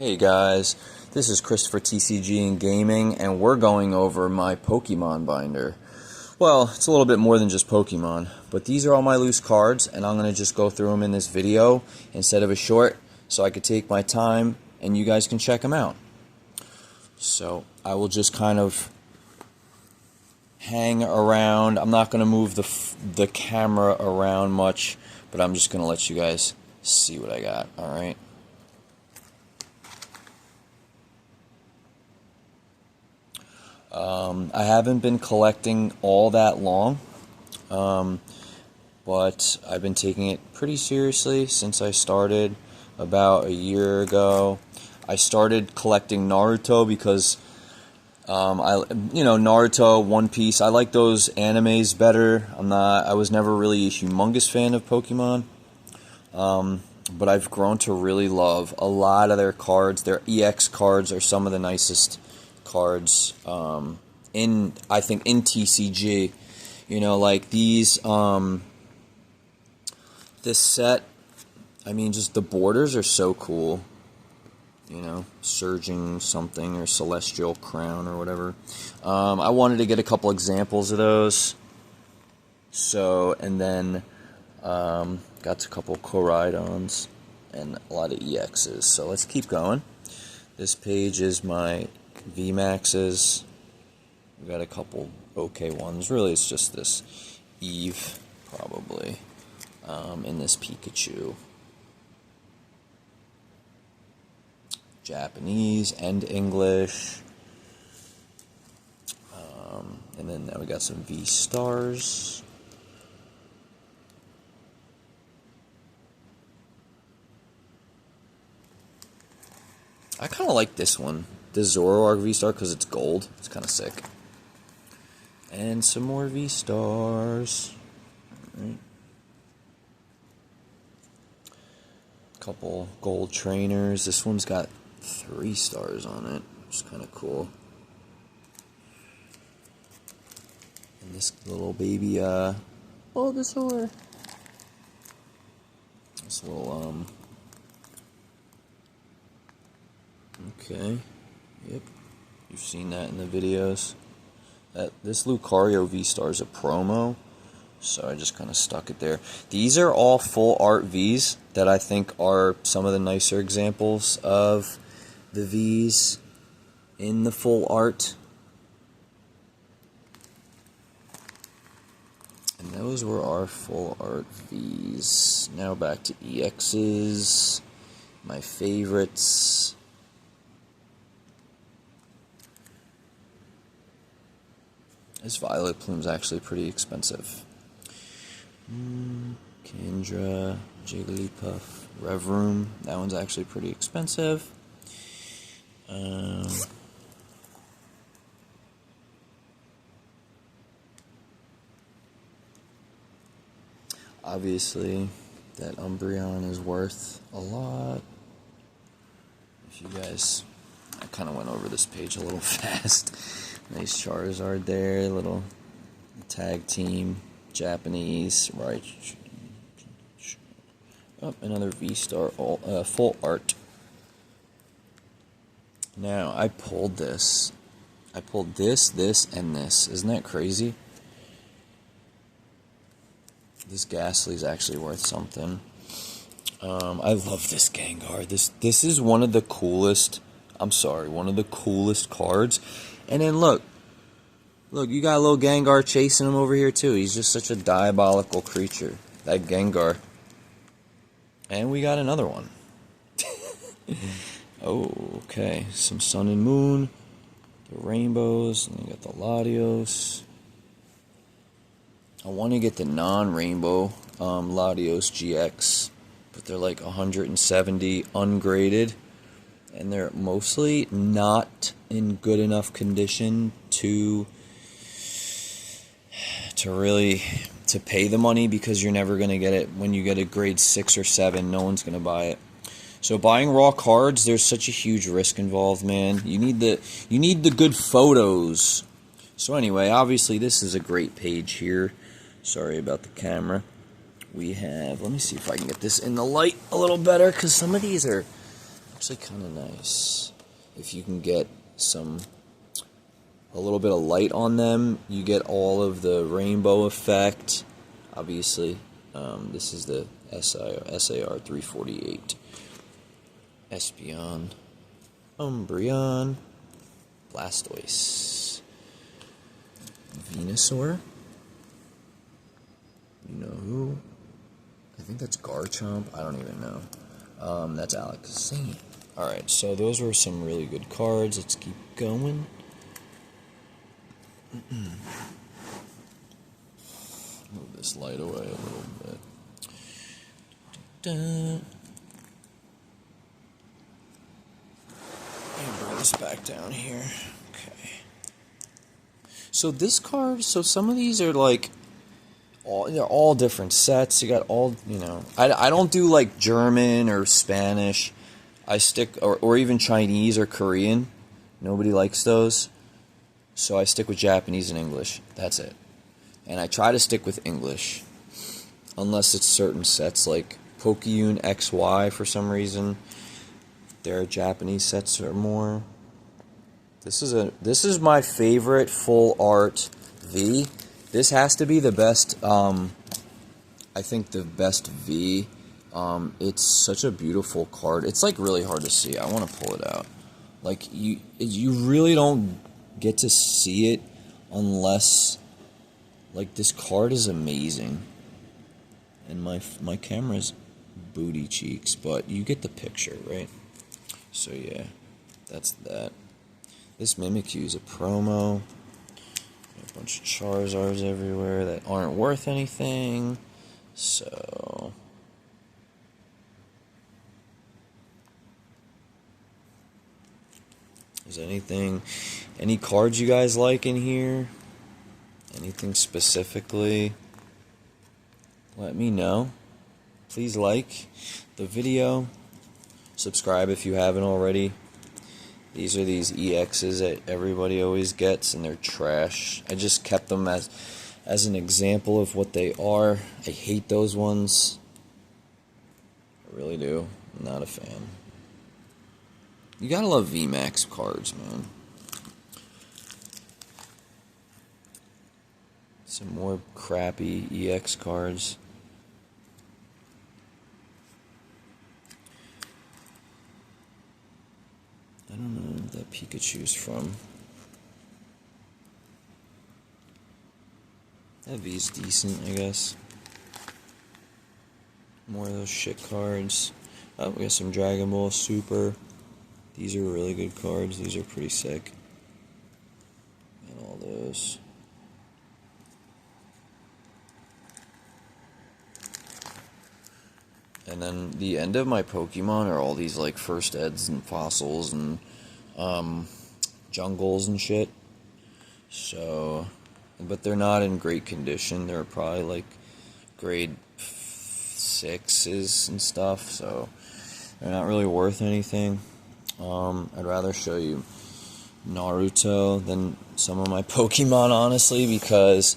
Hey guys, this is Christopher TCG and Gaming, and we're going over my Pokemon binder. Well, it's a little bit more than just Pokemon, but these are all my loose cards, and I'm going to just go through them in this video instead of a short, so I could take my time and you guys can check them out. So, I will just kind of hang around. I'm not going to move the camera around much, but I'm just going to let you guys see what I got, alright? I haven't been collecting all that long, but I've been taking it pretty seriously since I started about a year ago. I started collecting Naruto because Naruto, One Piece, I like those animes better. I was never really a humongous fan of Pokemon, but I've grown to really love a lot of their cards. Their EX cards are some of the nicest cards I think in TCG. You know, like these this set, I mean, just the borders are so cool. You know, Surging something or Celestial Crown or whatever. I wanted to get a couple examples of those. So, and then got a couple Koraidons and a lot of EXs. So let's keep going. This page is my VMAXs. We've got a couple okay ones. Really, it's just this Eve, probably, and this Pikachu. Japanese and English. And then now we got some V-Stars. I kind of like this one, the Zoroark V-Star, because it's gold. It's kind of sick. And some more V-Stars. Right. Couple gold trainers. This one's got 3 stars on it, which is kind of cool. And this little baby, Bulbasaur. This little, okay, yep, you've seen that in the videos. This Lucario V-Star is a promo, so I just kind of stuck it there. These are all full art Vs that I think are some of the nicer examples of the Vs in the full art. And those were our full art Vs. Now back to EXs, my favorites. This Violet Plume's actually pretty expensive. Kendra, Jigglypuff, Revroom. That one's actually pretty expensive. Obviously, that Umbreon is worth a lot. If you guys, I kind of went over this page a little fast. Nice Charizard there, little tag team, Japanese, right? Oh, another V-Star, full art. Now, I pulled this. I pulled this, and this. Isn't that crazy? This Ghastly's actually worth something. I love this Gengar. This is one of the coolest, one of the coolest cards. And then look, you got a little Gengar chasing him over here too. He's just such a diabolical creature, that Gengar. And we got another one. Oh, okay. Some Sun and Moon, the Rainbows, and you got the Latios. I want to get the non-rainbow Latios GX, but they're like 170 ungraded. And they're mostly not in good enough condition to pay the money, because you're never going to get it. When you get a grade 6 or 7, no one's going to buy it. So buying raw cards, there's such a huge risk involved, man. You need the good photos. So anyway, obviously this is a great page here. Sorry about the camera. We have, let me see if I can get this in the light a little better, because some of these are actually kind of nice. If you can get a little bit of light on them, you get all of the rainbow effect. Obviously, this is the SAR 348. Espeon, Umbreon, Blastoise, Venusaur. You know who? I think that's Garchomp. I don't even know. That's Alakazam. Alright, so those were some really good cards. Let's keep going. Move this light away a little bit. And bring this back down here. Okay. So this card, some of these are like, they're all different sets. You got all, I don't do like German or Spanish. I stick, or even Chinese or Korean. Nobody likes those. So I stick with Japanese and English. That's it. And I try to stick with English. Unless it's certain sets like Pokeyun XY for some reason. Their Japanese sets are more. This is my favorite full art V. This has to be the best, I think the best V. It's such a beautiful card. It's like really hard to see. I want to pull it out. Like you really don't get to see it unless, like, this card is amazing. And my camera's booty cheeks, but you get the picture, right? So yeah, that's that. This Mimikyu is a promo. A bunch of Charizards everywhere that aren't worth anything. So is any cards you guys like in here? Anything specifically? Let me know. Please like the video. Subscribe if you haven't already. These are these EXs that everybody always gets, and they're trash. I just kept them as an example of what they are. I hate those ones. I really do. I'm not a fan. You gotta love VMAX cards, man. Some more crappy EX cards. I don't know where that Pikachu's from. That V's decent, I guess. More of those shit cards. Oh, we got some Dragon Ball Super. These are really good cards. These are pretty sick. And all those. And then the end of my Pokemon are all these like first eds and fossils and jungles and shit. So, but they're not in great condition. They're probably like grade 6s and stuff. So they're not really worth anything. I'd rather show you Naruto than some of my Pokemon, honestly, because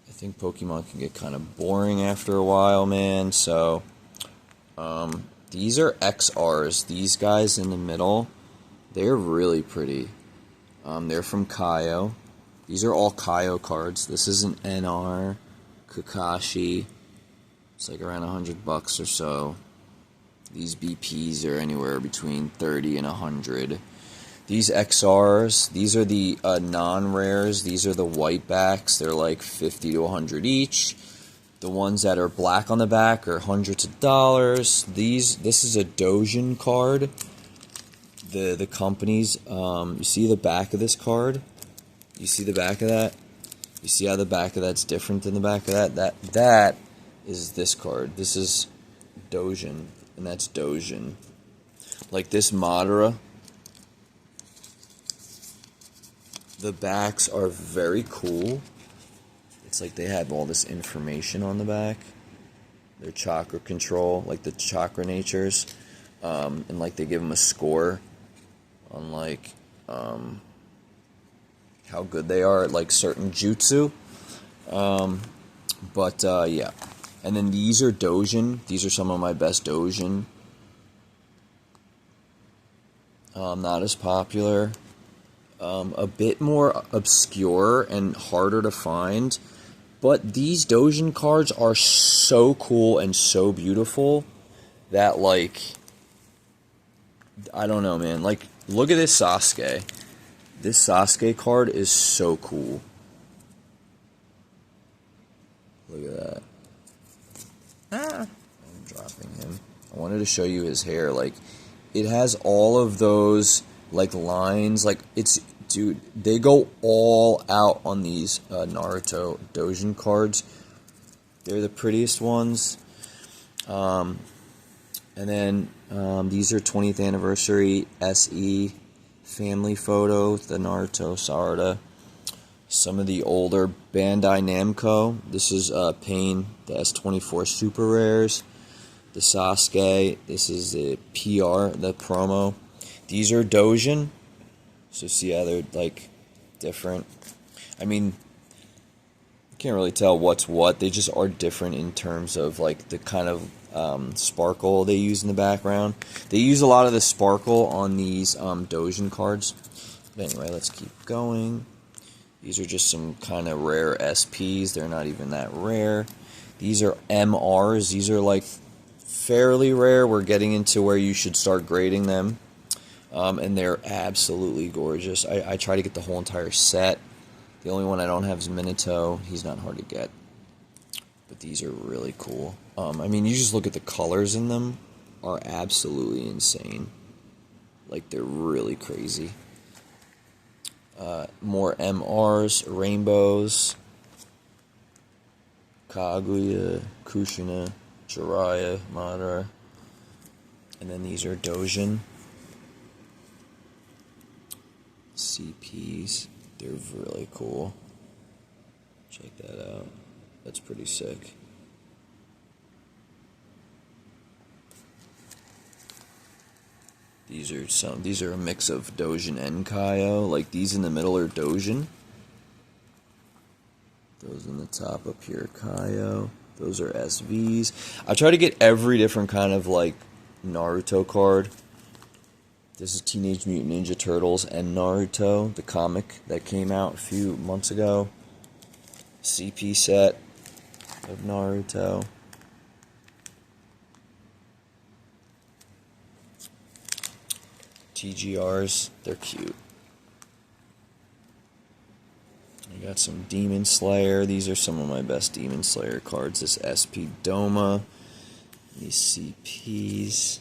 I think Pokemon can get kind of boring after a while, man. So these are XRs. These guys in the middle, they're really pretty. They're from Kaio. These are all Kaio cards. This is an NR Kakashi. It's like around $100 or so. These BPs are anywhere between 30 and 100. These XRs, these are the non-rares. These are the white backs. They're like 50 to 100 each. The ones that are black on the back are hundreds of dollars. This is a Dojin card. The companies, you see the back of this card? You see the back of that? You see how the back of that's different than the back of that? That is this card. This is Dojin, and that's Dojin. Like this Madara. The backs are very cool. It's like they have all this information on the back. Their chakra control, like the chakra natures. And like they give them a score on like how good they are at like certain jutsu. Yeah. And then these are Dojin. These are some of my best Dojin. Not as popular. A bit more obscure and harder to find. But these Dojin cards are so cool and so beautiful that, like, I don't know, man. Like, look at this Sasuke. This Sasuke card is so cool. Look at that. I'm dropping him. I wanted to show you his hair. Like, it has all of those, like, lines. Like, it's, dude, they go all out on these Naruto Dojin cards. They're the prettiest ones. And then these are 20th anniversary SE family photos, the Naruto Sarada. Some of the older Bandai Namco. This is Pain, the S24 Super Rares. The Sasuke. This is the PR, the promo. These are Dojin. So see how they're, like, different. I mean, you can't really tell what's what. They just are different in terms of, like, the kind of sparkle they use in the background. They use a lot of the sparkle on these Dojin cards. But anyway, let's keep going. These are just some kind of rare SPs. They're not even that rare. These are MRs. These are, like, fairly rare. We're getting into where you should start grading them. And they're absolutely gorgeous. I try to get the whole entire set. The only one I don't have is Minato. He's not hard to get. But these are really cool. I mean, you just look at the colors in them are absolutely insane. Like, they're really crazy. More MRs, rainbows, Kaguya, Kushina, Jiraiya, Madara. And then these are Dojin. CPs. They're really cool. Check that out. That's pretty sick. These are a mix of Dojin and Kaio. Like, these in the middle are Dojin. Those in the top up here are Kaio. Those are SVs. I try to get every different kind of, like, Naruto card. This is Teenage Mutant Ninja Turtles and Naruto, the comic that came out a few months ago. CP set of Naruto. TGRs, they're cute. I got some Demon Slayer. These are some of my best Demon Slayer cards. This SP Doma. These CPs.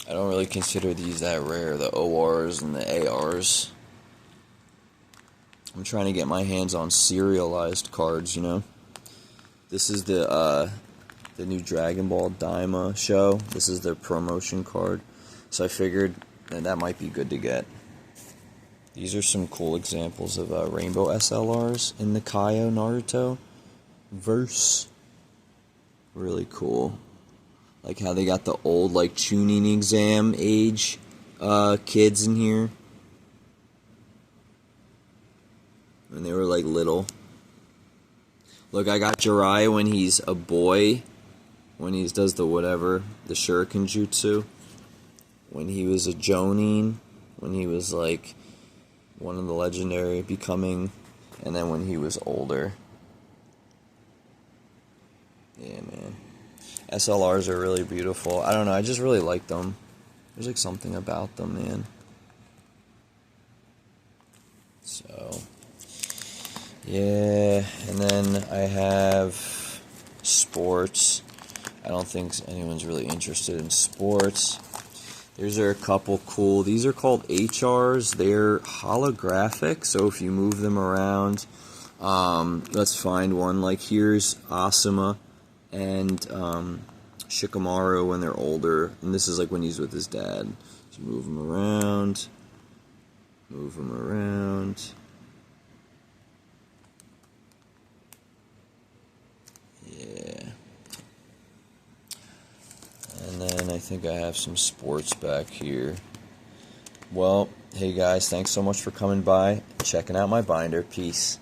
I don't really consider these that rare, the ORs and the ARs. I'm trying to get my hands on serialized cards, you know. This is the new Dragon Ball Daima show. This is their promotion card. So I figured that might be good to get. These are some cool examples of Rainbow SLRs in the Kaio Naruto verse. Really cool. Like how they got the old, like, tuning exam age kids in here. When they were, like, little. Look, I got Jiraiya when he's a boy. When he does the whatever, the Shuriken Jutsu. When he was a Jonin. When he was, like, one of the legendary becoming. And then when he was older. Yeah, man. SLRs are really beautiful. I don't know, I just really like them. There's, like, something about them, man. So, yeah, and then I have sports. I don't think anyone's really interested in sports. These are a couple cool. These are called HRs. They're holographic, so if you move them around, let's find one. Like, here's Asuma and Shikamaru when they're older, and this is like when he's with his dad. So you move him around, yeah. And then I think I have some sports back here. Well, hey guys, thanks so much for coming by, checking out my binder. Peace.